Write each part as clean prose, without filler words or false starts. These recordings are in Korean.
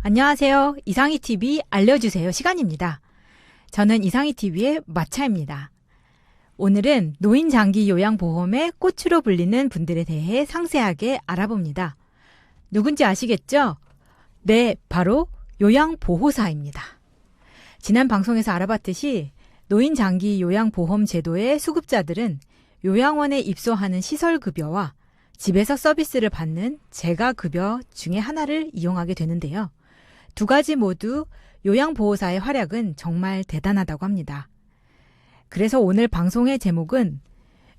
안녕하세요. 이상희TV 알려주세요 시간입니다. 저는 이상희TV의 마차입니다. 오늘은 노인장기 요양보험의 꽃으로 불리는 분들에 대해 상세하게 알아봅니다. 누군지 아시겠죠? 네, 바로 요양보호사입니다. 지난 방송에서 알아봤듯이 노인장기 요양보험 제도의 수급자들은 요양원에 입소하는 시설급여와 집에서 서비스를 받는 재가급여 중에 하나를 이용하게 되는데요. 두 가지 모두 요양보호사의 활약은 정말 대단하다고 합니다. 그래서 오늘 방송의 제목은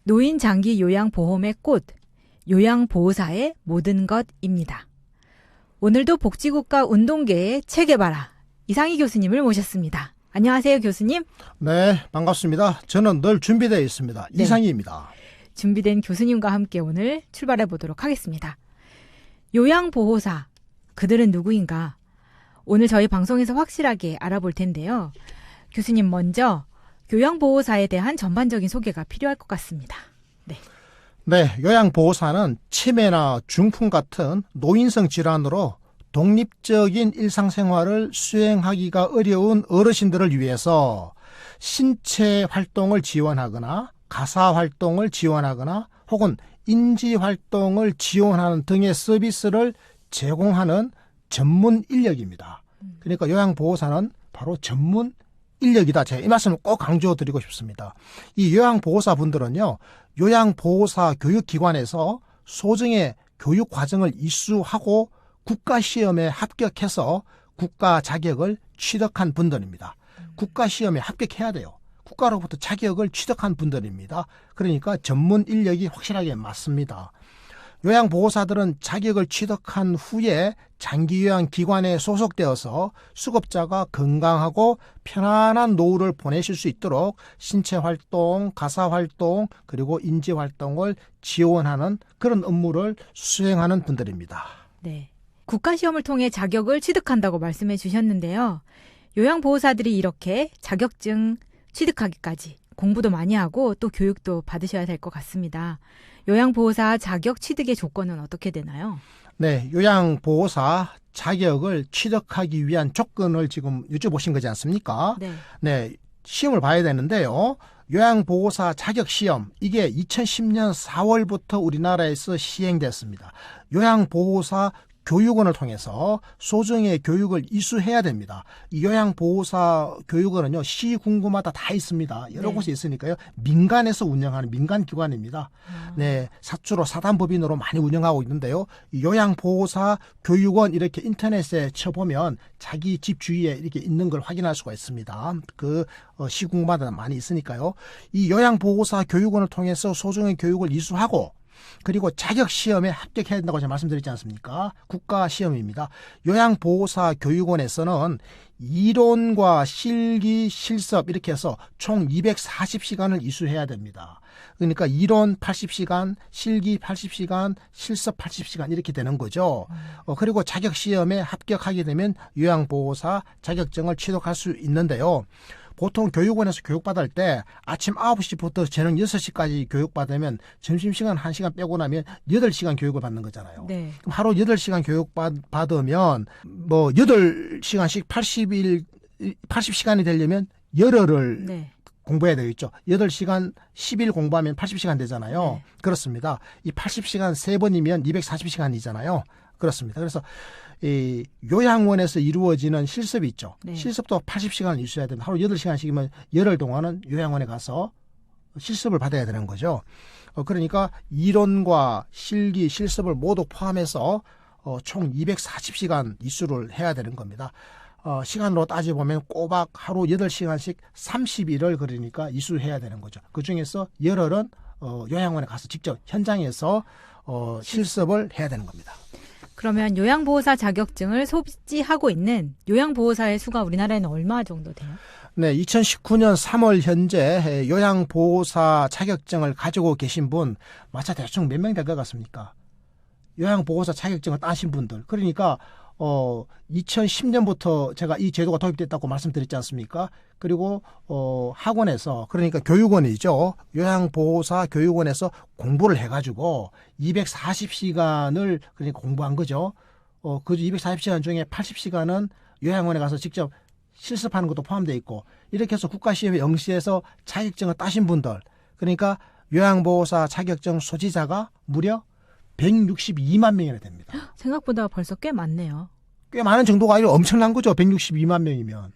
노인장기 요양보험의 꽃, 요양보호사의 모든 것입니다. 오늘도 복지국가 운동계의 체계바라 이상희 교수님을 모셨습니다. 안녕하세요, 교수님. 네, 반갑습니다. 저는 늘 준비되어 있습니다. 네. 이상희입니다. 준비된 교수님과 함께 오늘 출발해 보도록 하겠습니다. 요양보호사, 그들은 누구인가? 오늘 저희 방송에서 확실하게 알아볼 텐데요. 교수님 먼저 요양보호사에 대한 전반적인 소개가 필요할 것 같습니다. 네, 요양보호사는 치매나 중풍 같은 노인성 질환으로 독립적인 일상생활을 수행하기가 어려운 어르신들을 위해서 신체 활동을 지원하거나 가사 활동을 지원하거나 혹은 인지 활동을 지원하는 등의 서비스를 제공하는 전문 인력입니다. 그러니까 요양보호사는 바로 전문 인력이다. 제가 이 말씀을 꼭 강조드리고 싶습니다. 이 요양보호사 분들은요, 요양보호사 교육기관에서 소정의 교육과정을 이수하고 국가시험에 합격해서 국가 자격을 취득한 분들입니다. 국가시험에 합격해야 돼요. 국가로부터 자격을 취득한 분들입니다. 그러니까 전문 인력이 확실하게 맞습니다. 요양보호사들은 자격을 취득한 후에 장기요양기관에 소속되어서 수급자가 건강하고 편안한 노후를 보내실 수 있도록 신체활동, 가사활동, 그리고 인지활동을 지원하는 그런 업무를 수행하는 분들입니다. 네. 국가시험을 통해 자격을 취득한다고 말씀해 주셨는데요. 요양보호사들이 이렇게 자격증 취득하기까지 공부도 많이 하고 또 교육도 받으셔야 될 것 같습니다. 요양보호사 자격 취득의 조건은 어떻게 되나요? 네, 요양보호사 자격을 취득하기 위한 조건을 지금 여쭤보신 거지 않습니까? 네, 시험을 봐야 되는데요. 요양보호사 자격시험, 이게 2010년 4월부터 우리나라에서 시행됐습니다. 요양보호사 교육원을 통해서 소정의 교육을 이수해야 됩니다. 이 요양보호사 교육원은요, 시군구마다 다 있습니다. 여러 곳에 있으니까요. 민간에서 운영하는 민간기관입니다. 네, 사주로 사단법인으로 많이 운영하고 있는데요. 이 요양보호사 교육원 이렇게 인터넷에 쳐보면 자기 집 주위에 이렇게 있는 걸 확인할 수가 있습니다. 시군구마다 많이 있으니까요. 이 요양보호사 교육원을 통해서 소정의 교육을 이수하고 그리고 자격시험에 합격해야 된다고 제가 말씀드렸지 않습니까? 국가시험입니다. 요양보호사 교육원에서는 이론과 실기, 실습 이렇게 해서 총 240시간을 이수해야 됩니다. 그러니까 이론 80시간, 실기 80시간, 실습 80시간 이렇게 되는 거죠. 그리고 자격시험에 합격하게 되면 요양보호사 자격증을 취득할 수 있는데요. 보통 교육원에서 교육받을 때 아침 9시부터 저녁 6시까지 교육받으면 점심시간 1시간 빼고 나면 8시간 교육을 받는 거잖아요. 네. 그럼 하루 8시간 받으면 뭐 8시간씩 80시간이 되려면 열흘을 공부해야 되겠죠. 8시간 10일 공부하면 80시간 되잖아요. 네. 그렇습니다. 이 80시간 3번이면 240시간이잖아요. 그렇습니다. 그래서 이 요양원에서 이루어지는 실습이 있죠. 실습도 80시간을 이수해야 됩니다. 하루 8시간씩이면 열흘 동안은 요양원에 가서 실습을 받아야 되는 거죠. 그러니까 이론과 실기, 실습을 모두 포함해서 총 240시간 이수를 해야 되는 겁니다. 시간으로 따져보면 꼬박 하루 8시간씩 30일을 그러니까 이수해야 되는 거죠. 그중에서 열흘은 요양원에 가서 직접 현장에서 실습을 해야 되는 겁니다. 그러면 요양보호사 자격증을 소지하고 있는 요양보호사의 수가 우리나라에는 얼마 정도 돼요? 네, 2019년 3월 현재 요양보호사 자격증을 가지고 계신 분 마차 대충 몇 명 될 것 같습니까? 요양보호사 자격증을 따신 분들. 그러니까 2010년부터 제가 이 제도가 도입됐다고 말씀드렸지 않습니까? 그리고 학원에서, 그러니까 교육원이죠. 요양보호사 교육원에서 공부를 해가지고 240시간을 그러니까 공부한 거죠. 그 240시간 중에 80시간은 요양원에 가서 직접 실습하는 것도 포함되어 있고 이렇게 해서 국가시험에 응시해서 자격증을 따신 분들 그러니까 요양보호사 자격증 소지자가 무려 162만 명이나 됩니다. 생각보다 벌써 꽤 많네요. 꽤 많은 정도가 아니라 엄청난 거죠. 162만 명이면.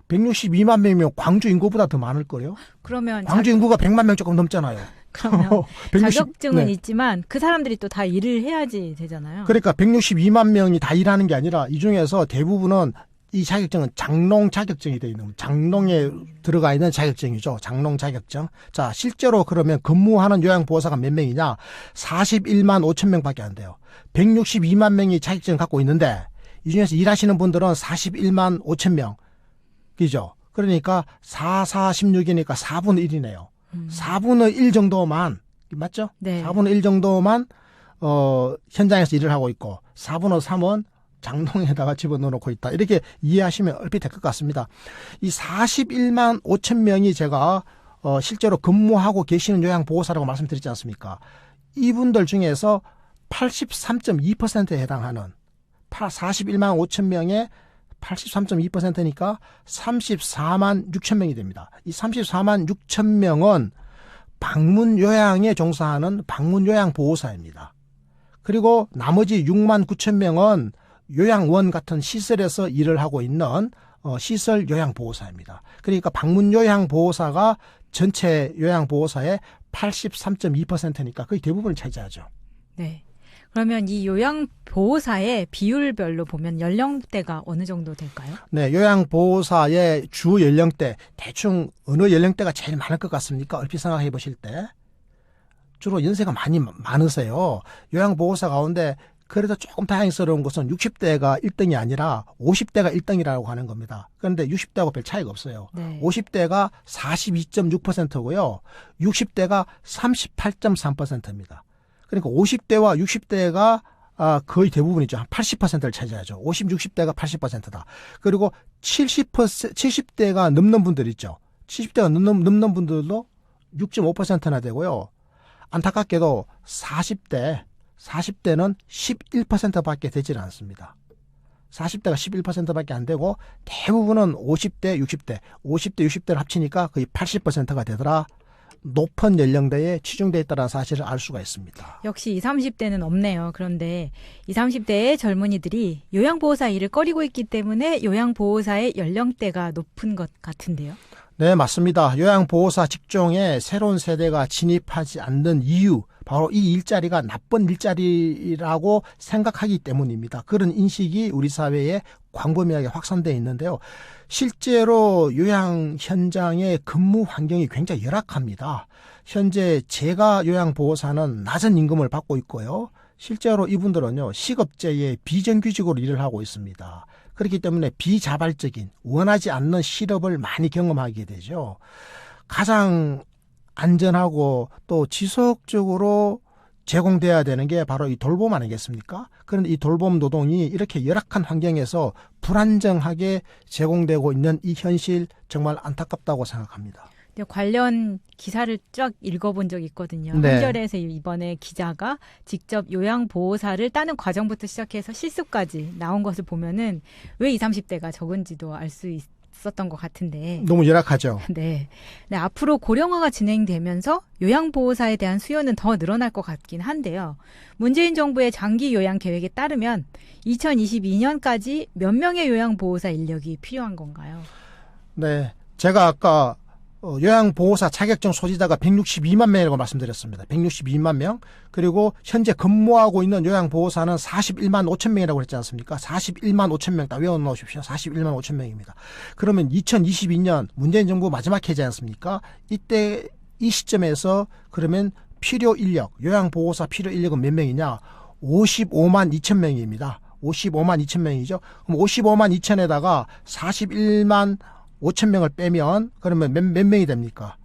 162만 명이면 광주 인구보다 더 많을 거예요. 그러면 광주 인구가 100만 명 조금 넘잖아요. 그러면 160, 자격증은 네. 있지만 그 사람들이 또 다 일을 해야지 되잖아요. 그러니까 162만 명이 다 일하는 게 아니라 이 중에서 대부분은 이 자격증은 장롱 자격증이 되어 있는 장롱에 들어가 있는 자격증이죠. 장롱 자격증. 자, 실제로 그러면 근무하는 요양보호사가 몇 명이냐? 41만 5천 명밖에 안 돼요. 162만 명이 자격증을 갖고 있는데 이 중에서 일하시는 분들은 41만 5천 명. 그죠? 그러니까 4, 16이니까 4분의 1이네요. 4분의 1 정도만 맞죠? 네. 4분의 1 정도만 현장에서 일을 하고 있고 4분의 3은 장롱에다가 집어넣어놓고 있다. 이렇게 이해하시면 얼핏 될 것 같습니다. 이 41만 5천 명이 제가 실제로 근무하고 계시는 요양보호사라고 말씀드렸지 않습니까? 이분들 중에서 83.2%에 해당하는 41만 5천 명의 83.2%니까 34만 6천 명이 됩니다. 이 34만 6천 명은 방문 요양에 종사하는 방문 요양 보호사입니다. 그리고 나머지 6만 9천 명은 요양원 같은 시설에서 일을 하고 있는 시설 요양 보호사입니다. 그러니까 방문 요양 보호사가 전체 요양 보호사의 83.2%니까 거의 대부분을 차지하죠. 네. 그러면 이 요양보호사의 비율별로 보면 연령대가 어느 정도 될까요? 네, 요양보호사의 주 연령대, 대충 어느 연령대가 제일 많을 것 같습니까? 얼핏 생각해 보실 때. 주로 연세가 많이 많으세요. 요양보호사 가운데 그래도 조금 다행스러운 것은 60대가 1등이 아니라 50대가 1등이라고 하는 겁니다. 그런데 60대하고 별 차이가 없어요. 네. 50대가 42.6%고요. 60대가 38.3%입니다. 그러니까 50대와 60대가 거의 대부분이죠. 한 80%를 차지하죠. 50, 60대가 80%다. 그리고 70대가 넘는 분들 있죠. 70대가 넘는 분들도 6.5%나 되고요. 안타깝게도 40대는 11%밖에 되질 않습니다. 40대가 11%밖에 안 되고 대부분은 50대, 60대를 합치니까 거의 80%가 되더라. 높은 연령대에 치중되어 있다는 사실을 알 수가 있습니다. 역시 20, 30대는 없네요. 그런데 20, 30대의 젊은이들이 요양보호사 일을 꺼리고 있기 때문에 요양보호사의 연령대가 높은 것 같은데요. 네, 맞습니다. 요양보호사 직종에 새로운 세대가 진입하지 않는 이유, 바로 이 일자리가 나쁜 일자리라고 생각하기 때문입니다. 그런 인식이 우리 사회에 광범위하게 확산되어 있는데요. 실제로 요양 현장의 근무 환경이 굉장히 열악합니다. 현재 제가 요양보호사는 낮은 임금을 받고 있고요. 실제로 이분들은요, 시급제에 비정규직으로 일을 하고 있습니다. 그렇기 때문에 비자발적인 원하지 않는 실업을 많이 경험하게 되죠. 가장 안전하고 또 지속적으로 제공돼야 되는 게 바로 이 돌봄 아니겠습니까? 그런데 이 돌봄 노동이 이렇게 열악한 환경에서 불안정하게 제공되고 있는 이 현실 정말 안타깝다고 생각합니다. 관련 기사를 쫙 읽어본 적이 있거든요. 네. 한겨레에서 이번에 기자가 직접 요양보호사를 따는 과정부터 시작해서 실습까지 나온 것을 보면은 왜 20, 30대가 적은지도 알 수 있었던 것 같은데. 너무 열악하죠. 네. 네. 앞으로 고령화가 진행되면서 요양보호사에 대한 수요는 더 늘어날 것 같긴 한데요. 문재인 정부의 장기 요양 계획에 따르면 2022년까지 몇 명의 요양보호사 인력이 필요한 건가요? 네. 제가 아까 요양보호사 자격증 소지자가 162만 명이라고 말씀드렸습니다. 162만 명. 그리고 현재 근무하고 있는 요양보호사는 41만 5천 명이라고 했지 않습니까? 41만 5천 명. 다 외워놓으십시오. 41만 5천 명입니다. 그러면 2022년 문재인 정부 마지막 해지 않습니까? 이때 이 시점에서 그러면 필요 인력, 요양보호사 필요 인력은 몇 명이냐? 55만 2천 명입니다. 55만 2천 명이죠. 그럼 55만 2천에다가 41만 5천 명을 빼면 그러면 몇 명이 됩니까?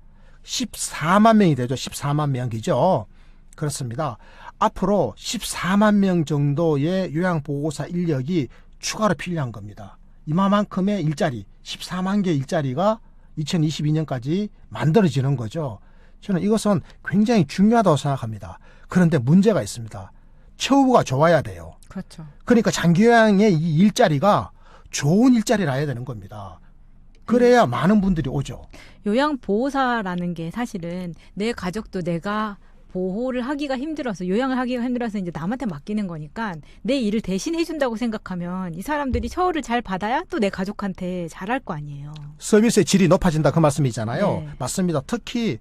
14만 명이 되죠. 14만 명이죠. 그렇습니다. 앞으로 14만 명 정도의 요양보호사 인력이 추가로 필요한 겁니다. 이만큼의 일자리, 14만 개의 일자리가 2022년까지 만들어지는 거죠. 저는 이것은 굉장히 중요하다고 생각합니다. 그런데 문제가 있습니다. 처우가 좋아야 돼요. 그렇죠. 그러니까 장기 요양의 이 일자리가 좋은 일자리라 해야 되는 겁니다. 그래야 많은 분들이 오죠. 요양보호사라는 게 사실은 내 가족도 내가 보호를 하기가 힘들어서 요양을 하기가 힘들어서 이제 남한테 맡기는 거니까 내 일을 대신 해준다고 생각하면 이 사람들이 처우를 잘 받아야 또 내 가족한테 잘할 거 아니에요. 서비스의 질이 높아진다 그 말씀이잖아요. 네. 맞습니다. 특히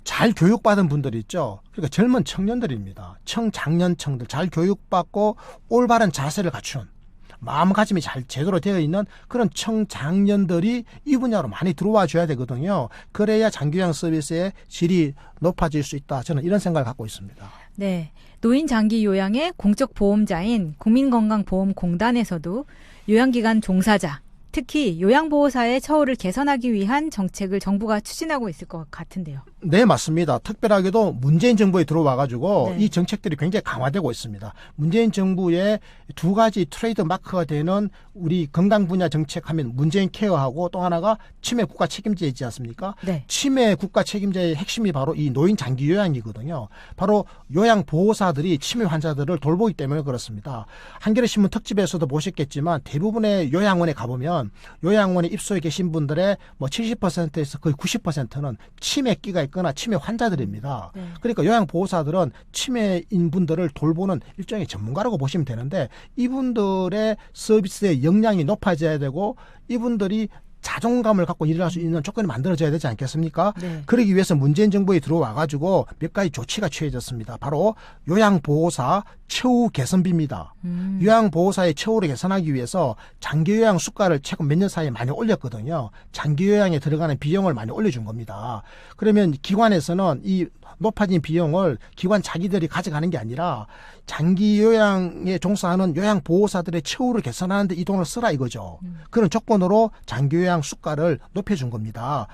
잘 교육받은 분들 있죠. 그러니까 젊은 청년들입니다. 청장년층들 잘 교육받고 올바른 자세를 갖춘 마음가짐이 잘 제대로 되어 있는 그런 청장년들이 이 분야로 많이 들어와 줘야 되거든요. 그래야 장기요양 서비스의 질이 높아질 수 있다. 저는 이런 생각을 갖고 있습니다. 네. 노인 장기 요양의 공적 보험자인 국민건강보험공단에서도 요양기관 종사자, 특히 요양보호사의 처우를 개선하기 위한 정책을 정부가 추진하고 있을 것 같은데요. 네, 맞습니다. 특별하게도 문재인 정부에 들어와가지고 네. 이 정책들이 굉장히 강화되고 있습니다. 문재인 정부의 두 가지 트레이드 마크가 되는 우리 건강 분야 정책하면 문재인 케어하고 또 하나가 치매 국가 책임제이지 않습니까? 네. 치매 국가 책임제의 핵심이 바로 이 노인 장기 요양이거든요. 바로 요양 보호사들이 치매 환자들을 돌보기 때문에 그렇습니다. 한겨레 신문 특집에서도 보셨겠지만 대부분의 요양원에 가보면 요양원에 입소해 계신 분들의 뭐 70%에서 거의 90%는 치매기가 있거나 치매 환자들입니다. 네. 그러니까 요양 보호사들은 치매인 분들을 돌보는 일종의 전문가라고 보시면 되는데 이분들의 서비스의 역량이 높아져야 되고 이분들이 자존감을 갖고 일을 할 수 있는 조건이 만들어져야 되지 않겠습니까? 네. 그러기 위해서 문재인 정부에 들어와가지고 몇 가지 조치가 취해졌습니다. 바로 요양보호사 처우 개선비입니다. 요양보호사의 처우를 개선하기 위해서 장기요양 수가를 최근 몇 년 사이에 많이 올렸거든요. 장기요양에 들어가는 비용을 많이 올려준 겁니다. 그러면 기관에서는 이 높아진 비용을 기관 자기들이 가져가는 게 아니라 장기요양에 종사하는 요양보호사들의 처우를 개선하는데 이 돈을 쓰라 이거죠. 그런 조건으로 장기요양 수가를 높여준 겁니다.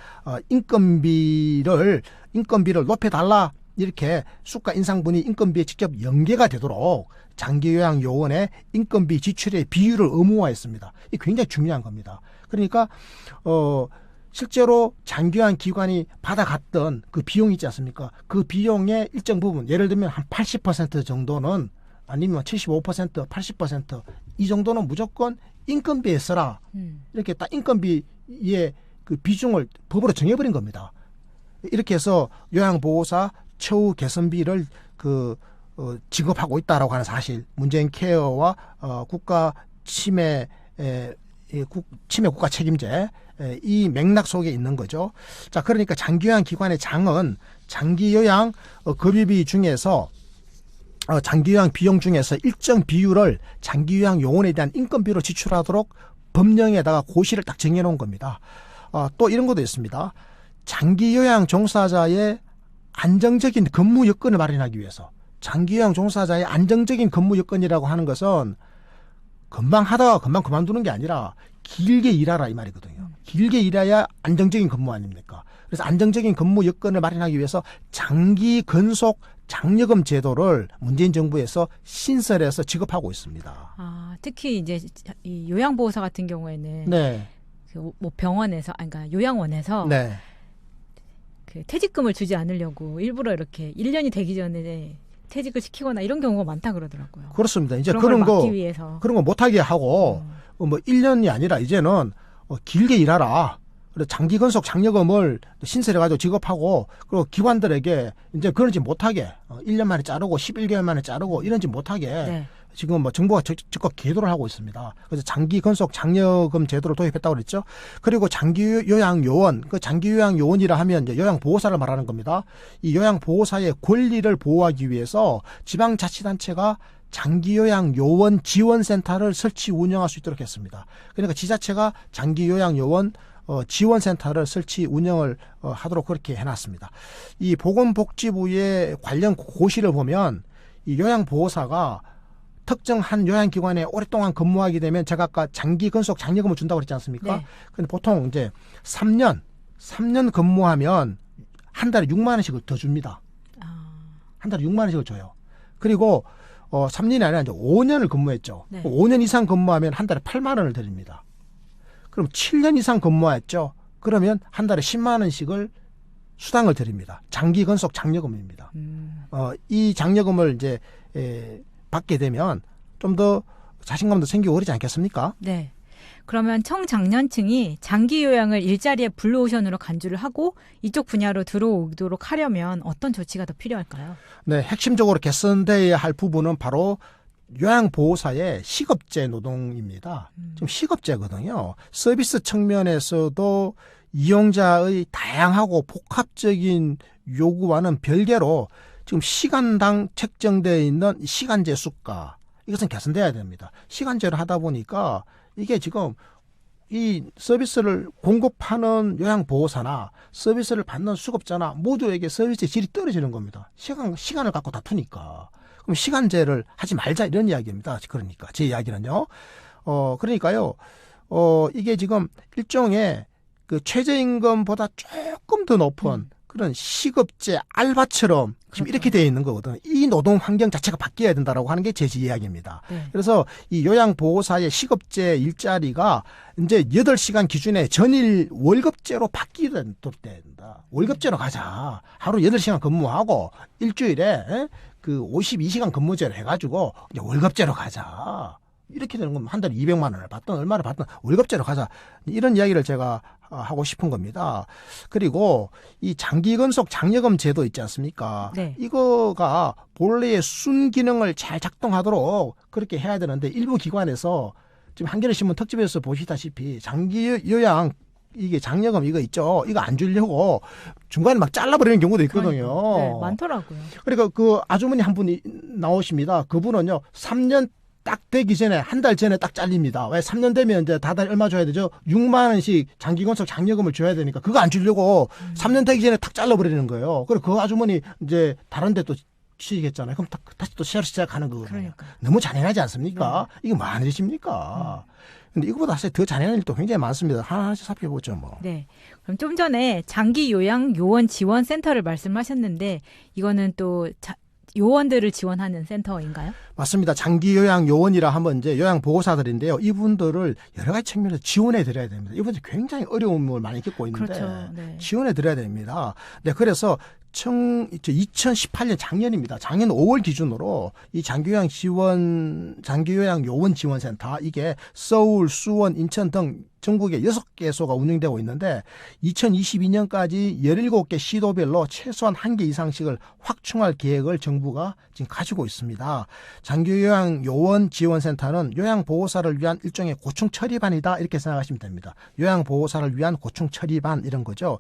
인건비를 높여달라 이렇게 수가 인상분이 인건비에 직접 연계가 되도록 장기요양 요원의 인건비 지출의 비율을 의무화했습니다. 이게 굉장히 중요한 겁니다. 그러니까 실제로 장기요양 기관이 받아갔던 그 비용이 있지 않습니까? 그 비용의 일정 부분, 예를 들면 한 80% 정도는 아니면 75%, 80%이 정도는 무조건 인건비에 써라. 이렇게 딱 인건비의 그 비중을 법으로 정해버린 겁니다. 이렇게 해서 요양보호사 처우 개선비를 지급하고 있다라고 하는 사실, 문재인 케어와 국가 치매 국가 책임제 이 맥락 속에 있는 거죠. 자, 그러니까 장기요양 기관의 장은 장기요양 급여비 중에서 장기요양 비용 중에서 일정 비율을 장기요양 요원에 대한 인건비로 지출하도록 법령에다가 고시를 딱 정해놓은 겁니다. 또 이런 것도 있습니다. 장기요양 종사자의 안정적인 근무 여건을 마련하기 위해서, 장기요양 종사자의 안정적인 근무 여건이라고 하는 것은 금방 하다가 금방 그만두는 게 아니라 길게 일하라 이 말이거든요. 길게 일해야 안정적인 근무 아닙니까? 그래서 안정적인 근무 여건을 마련하기 위해서 장기 근속 장려금 제도를 문재인 정부에서 신설해서 지급하고 있습니다. 특히 이제 이 요양보호사 같은 경우에는 네. 뭐 병원에서, 그러니까 요양원에서 네. 그 퇴직금을 주지 않으려고 일부러 이렇게 1년이 되기 전에 퇴직을 시키거나 이런 경우가 많다 그러더라고요. 그렇습니다. 이제 그런 거 막기 위해서. 그런 거 못하게 하고, 뭐 1년이 아니라 이제는 길게 일하라. 그래서 장기 근속 장려금을 신설해가지고 지급하고, 그리고 기관들에게 이제 그런지 못하게 1년 만에 자르고 11개월 만에 자르고 이런지 못하게 네. 지금 뭐 정부가 적극 계도를 하고 있습니다. 그래서 장기 근속 장려금 제도를 도입했다고 그랬죠. 그리고 장기 요양 요원, 그 장기 요양 요원이라 하면 이제 요양 보호사를 말하는 겁니다. 이 요양 보호사의 권리를 보호하기 위해서 지방자치단체가 장기 요양 요원 지원센터를 설치 운영할 수 있도록 했습니다. 그러니까 지자체가 장기 요양 요원 지원센터를 설치 운영을 하도록 그렇게 해놨습니다. 이 보건복지부의 관련 고시를 보면 이 요양보호사가 특정한 요양기관에 오랫동안 근무하게 되면 제가 아까 장기 근속 장려금을 준다고 그랬지 않습니까? 네. 근데 보통 이제 3년 근무하면 한 달에 6만 원씩을 더 줍니다. 한 달에 6만 원씩을 줘요. 그리고 3년이 아니라 이제 5년을 근무했죠. 네. 5년 이상 근무하면 한 달에 8만 원을 드립니다. 그럼 7년 이상 근무했죠. 그러면 한 달에 10만 원씩을 수당을 드립니다. 장기 근속 장려금입니다. 이 장려금을 이제 받게 되면 좀 더 자신감도 생기고 그러지 않겠습니까? 네. 그러면 청장년층이 장기 요양을 일자리의 블루오션으로 간주를 하고 이쪽 분야로 들어오도록 하려면 어떤 조치가 더 필요할까요? 네, 핵심적으로 개선돼야 할 부분은 바로 요양보호사의 시급제 노동입니다. 지금 시급제거든요. 서비스 측면에서도 이용자의 다양하고 복합적인 요구와는 별개로 지금 시간당 책정되어 있는 시간제 수가, 이것은 개선돼야 됩니다. 시간제를 하다 보니까 이게 지금 이 서비스를 공급하는 요양보호사나 서비스를 받는 수급자나 모두에게 서비스의 질이 떨어지는 겁니다. 시간을 갖고 다투니까. 그럼 시간제를 하지 말자 이런 이야기입니다. 그러니까 제 이야기는요. 그러니까요. 이게 지금 일종의 그 최저임금보다 조금 더 높은 그런 시급제 알바처럼 지금 그렇죠. 이렇게 되어 있는 거거든요. 이 노동 환경 자체가 바뀌어야 된다라고 하는 게 제 이야기입니다. 네. 그래서 이 요양보호사의 시급제 일자리가 이제 8시간 기준에 전일 월급제로 바뀌어야 된다. 월급제로 가자. 하루 8시간 근무하고 일주일에 그 52시간 근무제를 해가지고 이제 월급제로 가자. 이렇게 되는 건 한 달에 200만 원을 받든 얼마를 받든 월급제로 가자. 이런 이야기를 제가 하고 싶은 겁니다. 그리고 이 장기근속 장려금 제도 있지 않습니까? 네. 이거가 본래의 순기능을 잘 작동하도록 그렇게 해야 되는데 일부 기관에서 지금 한겨레 신문 특집에서 보시다시피 장기 요양 이게 장려금 이거 있죠. 이거 안 주려고 중간에 막 잘라버리는 경우도 있거든요. 네, 많더라고요. 그러니까 그 아주머니 한 분이 나오십니다. 그분은요, 3년 딱 되기 전에, 한 달 전에 딱 잘립니다. 왜 3년 되면 이제 다달 얼마 줘야 되죠? 6만 원씩 장기건설 장려금을 줘야 되니까 그거 안 주려고 3년 되기 전에 탁 잘라버리는 거예요. 그리고 그 아주머니 이제 다른 데 또 취직했잖아요. 그럼 다시 또 시작하는 거거든요. 그러니까. 너무 잔인하지 않습니까? 이게 뭐 하는 짓입니까? 근데 이거보다 사실 더 잔인한 일도 굉장히 많습니다. 하나씩 살펴보죠, 뭐. 네. 그럼 좀 전에 장기 요양 요원 지원 센터를 말씀하셨는데 이거는 또 요원들을 지원하는 센터인가요? 맞습니다. 장기 요양 요원이라 하면 이제 요양 보호사들인데요. 이분들을 여러 가지 측면에서 지원해 드려야 됩니다. 이분들이 굉장히 어려움을 많이 겪고 있는데 그렇죠. 네. 지원해 드려야 됩니다. 네, 그래서 2018년 작년입니다. 작년 5월 기준으로 이 장기요양 요원 지원센터 이게 서울, 수원, 인천 등 전국에 6개소가 운영되고 있는데 2022년까지 17개 시도별로 최소한 1개 이상씩을 확충할 계획을 정부가 지금 가지고 있습니다. 장기요양 요원 지원센터는 요양보호사를 위한 일종의 고충 처리반이다 이렇게 생각하시면 됩니다. 요양보호사를 위한 고충 처리반 이런 거죠.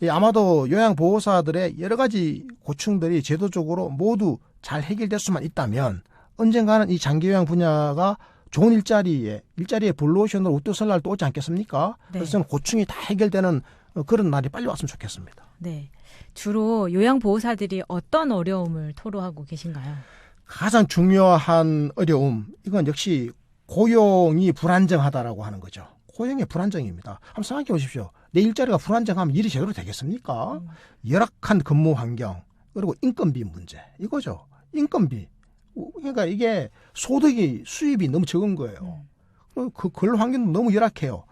아마도 요양보호사들의 여러 가지 고충들이 제도적으로 모두 잘 해결될 수만 있다면 언젠가는 이 장기요양 분야가 좋은 일자리에 블루오션으로 우뚝 설 날도 오지 않겠습니까? 네. 그래서 저는 고충이 다 해결되는 그런 날이 빨리 왔으면 좋겠습니다. 네. 주로 요양보호사들이 어떤 어려움을 토로하고 계신가요? 가장 중요한 어려움, 이건 역시 고용이 불안정하다라고 하는 거죠. 고용의 불안정입니다. 한번 생각해 보십시오. 내 일자리가 불안정하면 일이 제대로 되겠습니까? 열악한 근무 환경, 그리고 인건비 문제, 이거죠. 인건비. 그러니까 이게 수입이 너무 적은 거예요. 그 근로 환경도 너무 열악해요.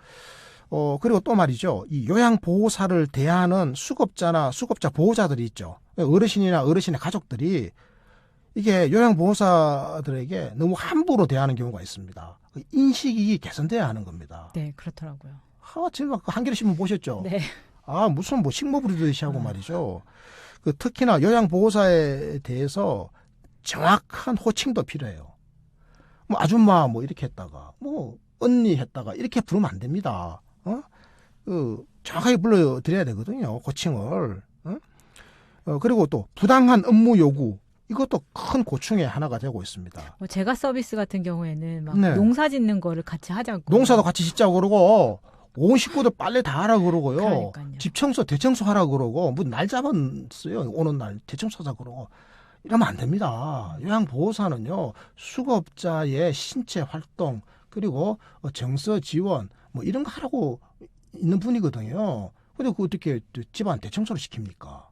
그리고 또 말이죠. 이 요양보호사를 대하는 수급자 보호자들이 있죠. 어르신이나 어르신의 가족들이 이게 요양보호사들에게 너무 함부로 대하는 경우가 있습니다. 인식이 개선돼야 하는 겁니다. 네, 그렇더라고요. 제가 그 한겨레 신문 보셨죠? 네. 무슨 뭐 식모 부리듯이 하고 말이죠. 특히나 요양보호사에 대해서 정확한 호칭도 필요해요. 뭐 아줌마 뭐 이렇게 했다가 뭐 언니 했다가 이렇게 부르면 안 됩니다. 정확하게 불러드려야 되거든요. 호칭을. 그리고 또 부당한 업무 요구. 이것도 큰 고충의 하나가 되고 있습니다. 뭐 제가 서비스 같은 경우에는 막 네. 농사 짓는 거를 같이 하자고. 농사도 같이 짓자고 그러고 온 식구들 빨래 다 하라 그러고요. 그러니까요. 집 청소, 대청소 하라 그러고 뭐 날 잡았어요. 오는 날 대청소하자 그러고. 이러면 안 됩니다. 요양보호사는요, 수급자의 신체 활동, 그리고 정서 지원, 뭐 이런 거 하라고 있는 분이거든요. 근데 그 어떻게 집안 대청소를 시킵니까?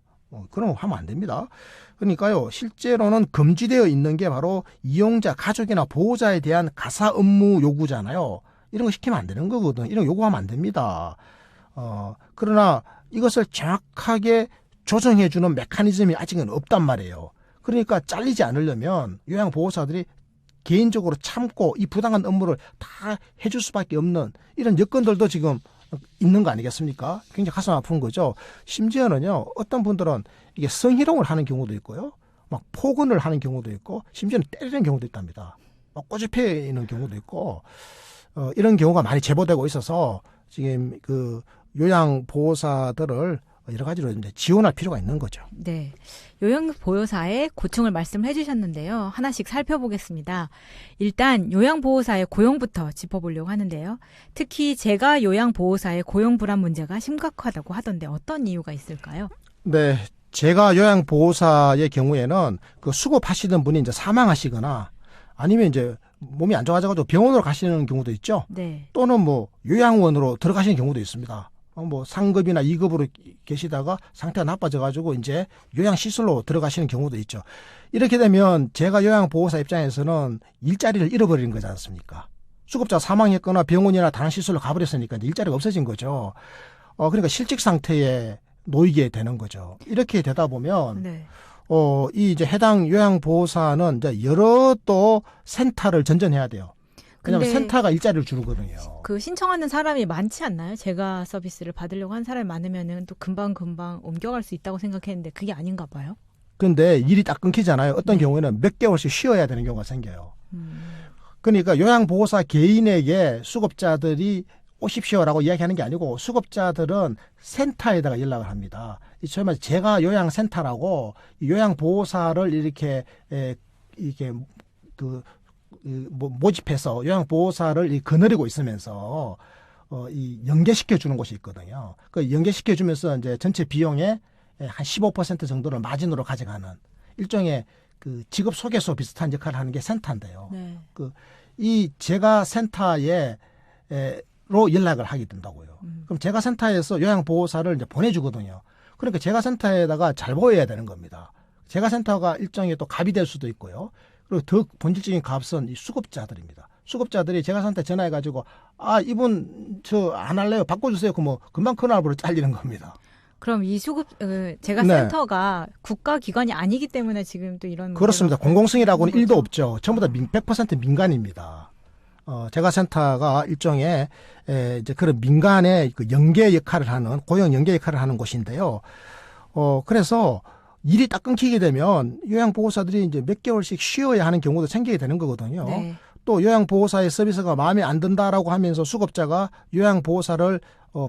그런 거 하면 안 됩니다. 그러니까요, 실제로는 금지되어 있는 게 바로 이용자, 가족이나 보호자에 대한 가사 업무 요구잖아요. 이런 거 시키면 안 되는 거거든요. 이런 거 요구하면 안 됩니다. 그러나 이것을 정확하게 조정해주는 메커니즘이 아직은 없단 말이에요. 그러니까 잘리지 않으려면 요양보호사들이 개인적으로 참고 이 부당한 업무를 다 해줄 수밖에 없는 이런 여건들도 지금 있는 거 아니겠습니까? 굉장히 가슴 아픈 거죠. 심지어는요, 어떤 분들은 이게 성희롱을 하는 경우도 있고요, 막 폭언을 하는 경우도 있고, 심지어는 때리는 경우도 있답니다. 막 꼬집혀 있는 경우도 있고, 이런 경우가 많이 제보되고 있어서 지금 그 요양보호사들을 여러 가지로 이제 지원할 필요가 있는 거죠. 네. 요양보호사의 고충을 말씀해 주셨는데요. 하나씩 살펴보겠습니다. 일단 요양보호사의 고용부터 짚어보려고 하는데요. 특히 제가 요양보호사의 고용 불안 문제가 심각하다고 하던데 어떤 이유가 있을까요? 네. 제가 요양보호사의 경우에는 그 수급하시던 분이 이제 사망하시거나 아니면 이제 몸이 안 좋아져가지고 병원으로 가시는 경우도 있죠. 네. 또는 뭐 요양원으로 들어가시는 경우도 있습니다. 뭐 상급이나 2급으로 계시다가 상태가 나빠져가지고 이제 요양시설로 들어가시는 경우도 있죠. 이렇게 되면 제가 요양보호사 입장에서는 일자리를 잃어버리는 거지 않습니까? 수급자가 사망했거나 병원이나 다른 시설로 가버렸으니까 이제 일자리가 없어진 거죠. 그러니까 실직 상태에 놓이게 되는 거죠. 이렇게 되다 보면 네. 이 이제 해당 요양보호사는 이제 여러 또 센터를 전전해야 돼요. 왜냐하면 센터가 일자리를 주거든요. 그 신청하는 사람이 많지 않나요? 제가 서비스를 받으려고 한 사람이 많으면은 또 금방 옮겨갈 수 있다고 생각했는데 그게 아닌가 봐요. 근데 일이 딱 끊기잖아요. 어떤 경우에는 몇 개월씩 쉬어야 되는 경우가 생겨요. 그러니까 요양보호사 개인에게 수급자들이 오십시오라고 이야기하는 게 아니고 수급자들은 센터에다가 연락을 합니다. 저희 말 제가 요양센터라고 요양보호사를 이렇게 모집해서 요양보호사를 거느리고 있으면서 이 연계시켜 주는 곳이 있거든요. 그 연계시켜 주면서 이제 전체 비용의 한 15% 정도를 마진으로 가져가는 일종의 그 직업 소개소 비슷한 역할을 하는 게 센터인데요. 네. 이 제가 센터에 로 연락을 하게 된다고요. 그럼 제가 센터에서 요양보호사를 이제 보내주거든요. 그러니까 제가 센터에다가 잘 보여야 되는 겁니다. 제가 센터가 일종의 또 갑이 될 수도 있고요. 그리고 더 본질적인 값은 이 수급자들입니다. 수급자들이 제가 센터에 전화해가지고 이분 저 안 할래요. 바꿔주세요. 그럼 금방 큰알보로 잘리는 겁니다. 그럼 이 제가 네. 센터가 국가기관이 아니기 때문에 지금 또 이런 그렇습니다. 공공성이라고는 1도 없죠. 전부 다 100% 민간입니다. 제가 센터가 일종의 이제 그런 민간의 그 연계 역할을 하는 고용 연계 역할을 하는 곳인데요. 그래서 일이 딱 끊기게 되면 요양보호사들이 이제 몇 개월씩 쉬어야 하는 경우도 생기게 되는 거거든요. 네. 또 요양보호사의 서비스가 마음에 안 든다라고 하면서 수급자가 요양보호사를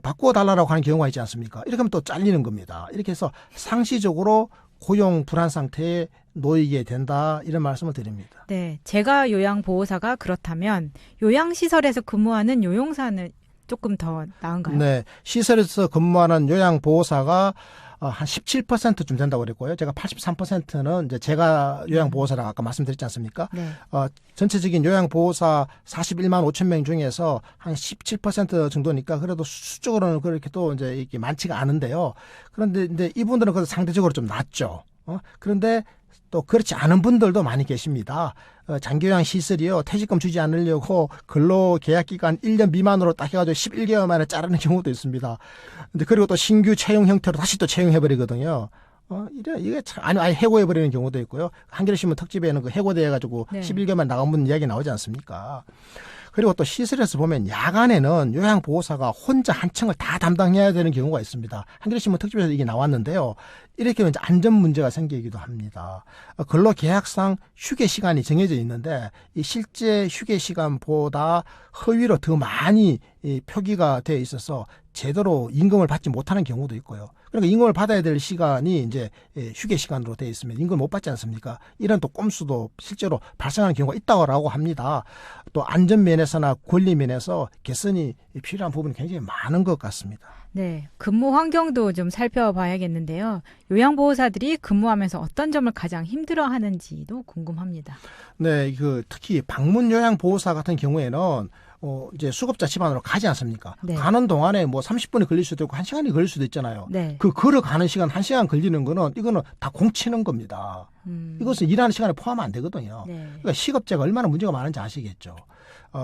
바꾸어 달라고 하는 경우가 있지 않습니까? 이렇게 하면 또 잘리는 겁니다. 이렇게 해서 상시적으로 고용 불안 상태에 놓이게 된다 이런 말씀을 드립니다. 네, 제가 요양보호사가 그렇다면 요양시설에서 근무하는 요용사는 조금 더 나은가요? 네, 시설에서 근무하는 요양보호사가 한 17%쯤 된다고 그랬고요. 제가 83%는 이제 제가 요양보호사라고 아까 말씀드렸지 않습니까? 네. 전체적인 요양보호사 41만 5천 명 중에서 한 17% 정도니까 그래도 수적으로는 그렇게 또 이제 이게 많지가 않은데요. 그런데 이제 이분들은 그래도 상대적으로 좀 낮죠. 그런데 또 그렇지 않은 분들도 많이 계십니다. 장기요양 시설이요, 퇴직금 주지 않으려고 근로계약기간 1년 미만으로 딱 해가지고 11개월 만에 자르는 경우도 있습니다. 근데 그리고 또 신규 채용 형태로 다시 또 채용해버리거든요. 이게 참, 아예 해고해버리는 경우도 있고요. 한겨레신문 특집에는 그 해고돼가지고 네. 11개월 만에 나간 분 이야기 나오지 않습니까? 그리고 또 시설에서 보면 야간에는 요양보호사가 혼자 한 층을 다 담당해야 되는 경우가 있습니다. 한겨레신문 특집에서 이게 나왔는데요. 이렇게 하면 이제 안전 문제가 생기기도 합니다. 근로계약상 휴게 시간이 정해져 있는데 이 실제 휴게 시간보다 허위로 더 많이 표기가 되어 있어서 제대로 임금을 받지 못하는 경우도 있고요. 그러니까 임금을 받아야 될 시간이 이제 휴게 시간으로 되어 있으면 임금을 못 받지 않습니까? 이런 또 꼼수도 실제로 발생하는 경우가 있다고 합니다. 또 안전면에서나 권리면에서 개선이 필요한 부분이 굉장히 많은 것 같습니다. 네, 근무 환경도 좀 살펴봐야겠는데요. 요양보호사들이 근무하면서 어떤 점을 가장 힘들어하는지도 궁금합니다. 네, 특히 방문 요양보호사 같은 경우에는 이제 수급자 집안으로 가지 않습니까? 네. 가는 동안에 뭐 30분이 걸릴 수도 있고 1시간이 걸릴 수도 있잖아요. 네. 걸어가는 시간 1시간 걸리는 거는 이거는 다 공치는 겁니다. 이것은 일하는 시간에 포함 안 되거든요. 네. 그러니까 시급제가 얼마나 문제가 많은지 아시겠죠.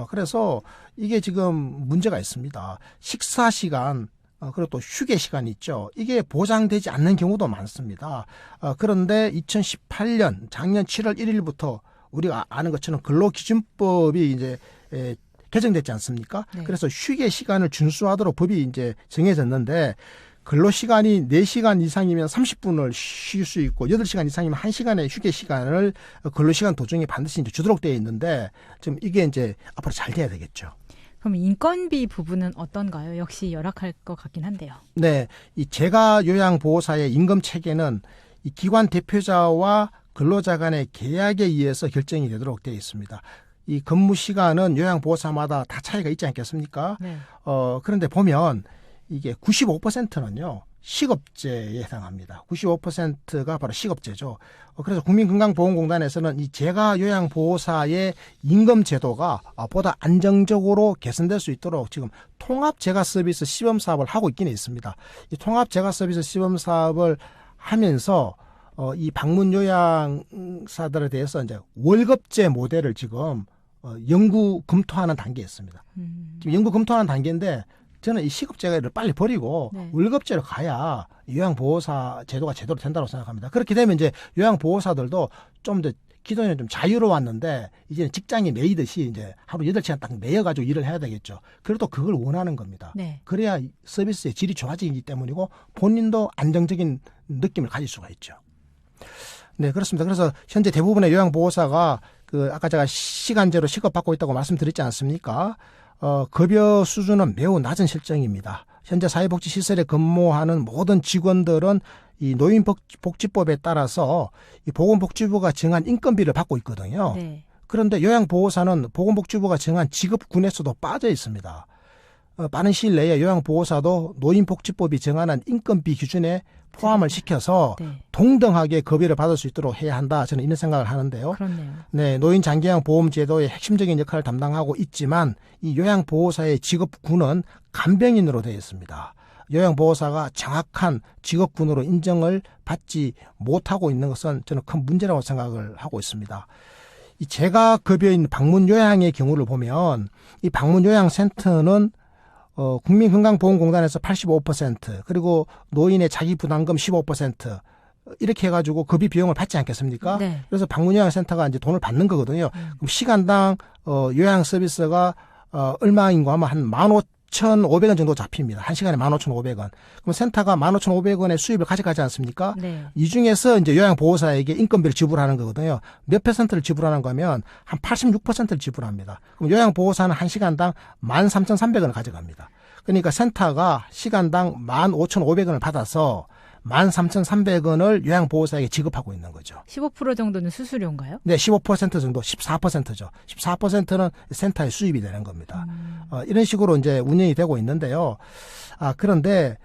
그래서 이게 지금 문제가 있습니다. 식사 시간, 그리고 또 휴게 시간이 있죠. 이게 보장되지 않는 경우도 많습니다. 그런데 2018년 작년 7월 1일부터 우리가 아는 것처럼 근로기준법이 이제 개정됐지 않습니까? 네. 그래서 휴게 시간을 준수하도록 법이 이제 정해졌는데 근로시간이 4시간 이상이면 30분을 쉴 수 있고 8시간 이상이면 1시간의 휴게 시간을 근로시간 도중에 반드시 이제 주도록 되어 있는데 좀 이게 이제 앞으로 잘 돼야 되겠죠. 그럼 인건비 부분은 어떤가요? 역시 열악할 것 같긴 한데요. 네, 이 재가 요양보호사의 임금 체계는 이 기관 대표자와 근로자 간의 계약에 의해서 결정이 되도록 되어 있습니다. 이 근무 시간은 요양보호사마다 다 차이가 있지 않겠습니까? 네. 그런데 보면 이게 95%는요, 식업제에 해당합니다. 95%가 바로 식업제죠. 그래서 국민건강보험공단에서는 이 재가 요양보호사의 임금 제도가 보다 안정적으로 개선될 수 있도록 지금 통합재가서비스 시범사업을 하고 있기는 있습니다. 이 통합재가서비스 시범사업을 하면서 이 방문 요양사들에 대해서 이제 월급제 모델을 지금 연구 검토하는 단계에 있습니다. 지금 연구 검토하는 단계인데 저는 이 시급제를 빨리 버리고 네. 월급제로 가야 요양보호사 제도가 제대로 된다고 생각합니다. 그렇게 되면 이제 요양보호사들도 좀 더 기존에는 좀 자유로웠는데 이제는 직장에 매이듯이 이제 하루 8시간 딱 매여가지고 일을 해야 되겠죠. 그래도 그걸 원하는 겁니다. 네. 그래야 서비스의 질이 좋아지기 때문이고 본인도 안정적인 느낌을 가질 수가 있죠. 네, 그렇습니다. 그래서 현재 대부분의 요양보호사가 아까 제가 시간제로 시급받고 있다고 말씀드렸지 않습니까? 급여 수준은 매우 낮은 실정입니다. 현재 사회복지시설에 근무하는 모든 직원들은 이 노인복지법에 따라서 이 보건복지부가 정한 인건비를 받고 있거든요. 네. 그런데 요양보호사는 보건복지부가 정한 직업군에서도 빠져 있습니다. 빠른 시일 내에 요양보호사도 노인복지법이 정하는 인건비 기준에 포함을 시켜서 네. 동등하게 급여를 받을 수 있도록 해야 한다. 저는 이런 생각을 하는데요. 그렇네요. 네, 노인 장기요양 보험 제도의 핵심적인 역할을 담당하고 있지만 이 요양보호사의 직업군은 간병인으로 되어 있습니다. 요양보호사가 정확한 직업군으로 인정을 받지 못하고 있는 것은 저는 큰 문제라고 생각을 하고 있습니다. 이 재가 급여인 방문 요양의 경우를 보면 이 방문 요양센터는 국민건강보험공단에서 85% 그리고 노인의 자기부담금 15% 이렇게 해가지고 급여 비용을 받지 않겠습니까? 네. 그래서 방문요양센터가 이제 돈을 받는 거거든요. 그럼 시간당 요양 서비스가 얼마인가 하면 한 15,500원 정도 잡힙니다. 한 시간에 15,500원. 그럼 센터가 15,500원의 수입을 가져가지 않습니까? 네. 이 중에서 이제 요양보호사에게 인건비를 지불하는 거거든요. 몇 퍼센트를 지불하는 거면 한 86%를 지불합니다. 그럼 요양보호사는 한 시간당 13,300원을 가져갑니다. 그러니까 센터가 시간당 15,500원을 받아서 13,300원을 요양보호사에게 지급하고 있는 거죠. 15% 정도는 수수료인가요? 네, 15% 정도, 14%죠. 14%는 센터의 수입이 되는 겁니다. 이런 식으로 이제 운영이 되고 있는데요. 그런데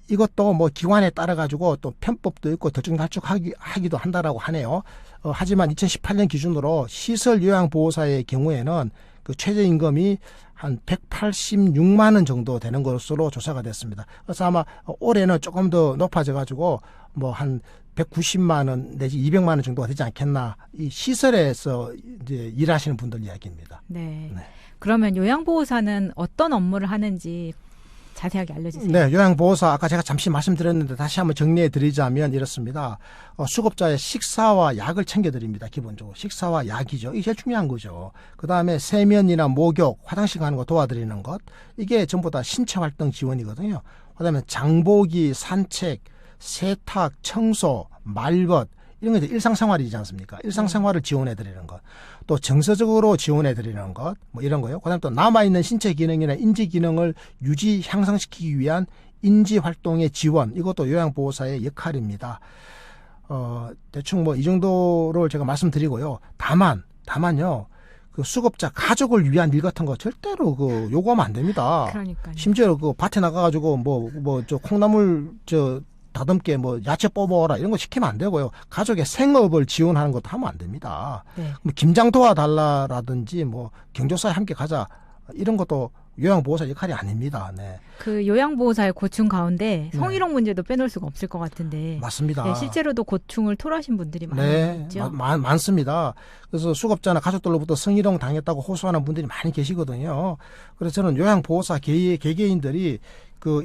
이것도 뭐 기관에 따라 가지고 또 편법도 있고 들쭉날쭉하기도 한다라고 하네요. 하지만 2018년 기준으로 시설 요양보호사의 경우에는 그 최저임금이 한 186만 원 정도 되는 것으로 조사가 됐습니다. 그래서 아마 올해는 조금 더 높아져 가지고 뭐 한 190만 원 내지 200만 원 정도가 되지 않겠나. 이 시설에서 이제 일하시는 분들 이야기입니다. 네. 네. 그러면 요양보호사는 어떤 업무를 하는지 자세하게 알려주세요. 네, 요양보호사 아까 제가 잠시 말씀드렸는데 다시 한번 정리해 드리자면 이렇습니다. 수급자의 식사와 약을 챙겨드립니다. 기본적으로 식사와 약이죠. 이게 제일 중요한 거죠. 그 다음에 세면이나 목욕, 화장실 가는 거 도와드리는 것, 이게 전부 다 신체활동 지원이거든요. 그 다음에 장보기, 산책, 세탁, 청소, 말벗, 이런 게 일상생활이지 않습니까? 일상생활을 지원해드리는 것. 또 정서적으로 지원해드리는 것. 뭐 이런 거요. 그 다음에 또 남아있는 신체 기능이나 인지 기능을 유지, 향상시키기 위한 인지활동의 지원. 이것도 요양보호사의 역할입니다. 대충 뭐 이 정도를 제가 말씀드리고요. 다만요. 그 수급자 가족을 위한 일 같은 거 절대로 요구하면 안 됩니다. 그러니까요. 심지어 밭에 나가가지고 저 콩나물 다듬게 야채 뽑아오라 이런 거 시키면 안 되고요. 가족의 생업을 지원하는 것도 하면 안 됩니다. 네. 김장 도와달라라든지 경조사에 함께 가자 이런 것도 요양보호사 역할이 아닙니다. 네. 그 요양보호사의 고충 가운데 성희롱 문제도 빼놓을 수가 없을 것 같은데. 맞습니다. 네, 실제로도 고충을 토로하신 분들이 네, 많죠. 많습니다. 그래서 수급자나 가족들로부터 성희롱 당했다고 호소하는 분들이 많이 계시거든요. 그래서 저는 요양보호사 개개인들이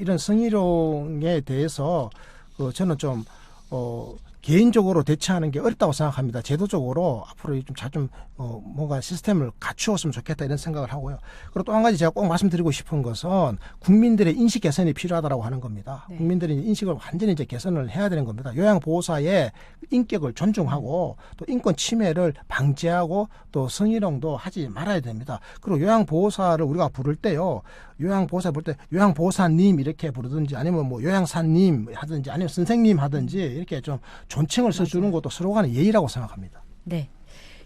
이런 성희롱에 대해서 저는 좀 개인적으로 대처하는 게 어렵다고 생각합니다. 제도적으로 앞으로 좀 뭔가 시스템을 갖추었으면 좋겠다 이런 생각을 하고요. 그리고 또 한 가지 제가 꼭 말씀드리고 싶은 것은 국민들의 인식 개선이 필요하다고 하는 겁니다. 네. 국민들이 인식을 완전히 이제 개선을 해야 되는 겁니다. 요양보호사의 인격을 존중하고 또 인권 침해를 방지하고 또 성희롱도 하지 말아야 됩니다. 그리고 요양보호사를 우리가 부를 때요. 요양보호사 부를 때 요양보호사님 이렇게 부르든지 아니면 뭐 요양사님 하든지 아니면 선생님 하든지 이렇게 좀 존칭을 써주는 것도 서로 간의 예의라고 생각합니다. 네.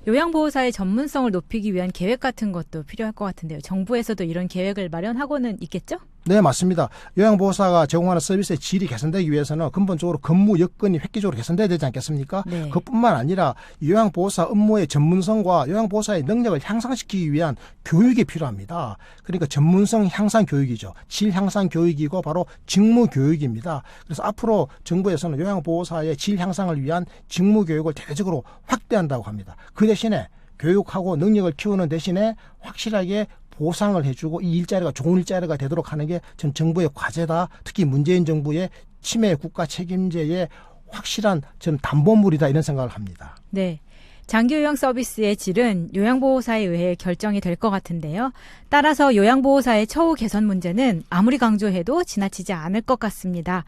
요양보호사의 전문성을 높이기 위한 계획 같은 것도 필요할 것 같은데요. 정부에서도 이런 계획을 마련하고는 있겠죠? 네, 맞습니다. 요양보호사가 제공하는 서비스의 질이 개선되기 위해서는 근본적으로 근무 여건이 획기적으로 개선돼야 되지 않겠습니까? 네. 그뿐만 아니라 요양보호사 업무의 전문성과 요양보호사의 능력을 향상시키기 위한 교육이 필요합니다. 그러니까 전문성 향상 교육이죠. 질 향상 교육이고 바로 직무 교육입니다. 그래서 앞으로 정부에서는 요양보호사의 질 향상을 위한 직무 교육을 대대적으로 확대한다고 합니다. 그 대신에 교육하고 능력을 키우는 대신에 확실하게 보상을 해주고 이 일자리가 좋은 일자리가 되도록 하는 게 전 정부의 과제다. 특히 문재인 정부의 치매 국가 책임제의 확실한 전 담보물이다 이런 생각을 합니다. 네. 장기 요양 서비스의 질은 요양보호사에 의해 결정이 될 것 같은데요. 따라서 요양보호사의 처우 개선 문제는 아무리 강조해도 지나치지 않을 것 같습니다.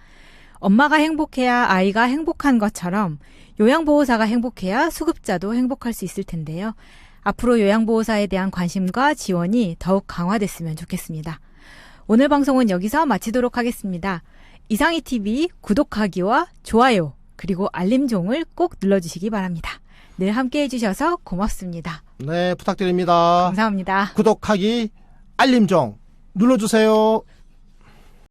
엄마가 행복해야 아이가 행복한 것처럼 요양보호사가 행복해야 수급자도 행복할 수 있을 텐데요. 앞으로 요양보호사에 대한 관심과 지원이 더욱 강화됐으면 좋겠습니다. 오늘 방송은 여기서 마치도록 하겠습니다. 이상희TV 구독하기와 좋아요 그리고 알림종을 꼭 눌러주시기 바랍니다. 늘 함께해 주셔서 고맙습니다. 네, 부탁드립니다. 감사합니다. 구독하기, 알림종 눌러주세요.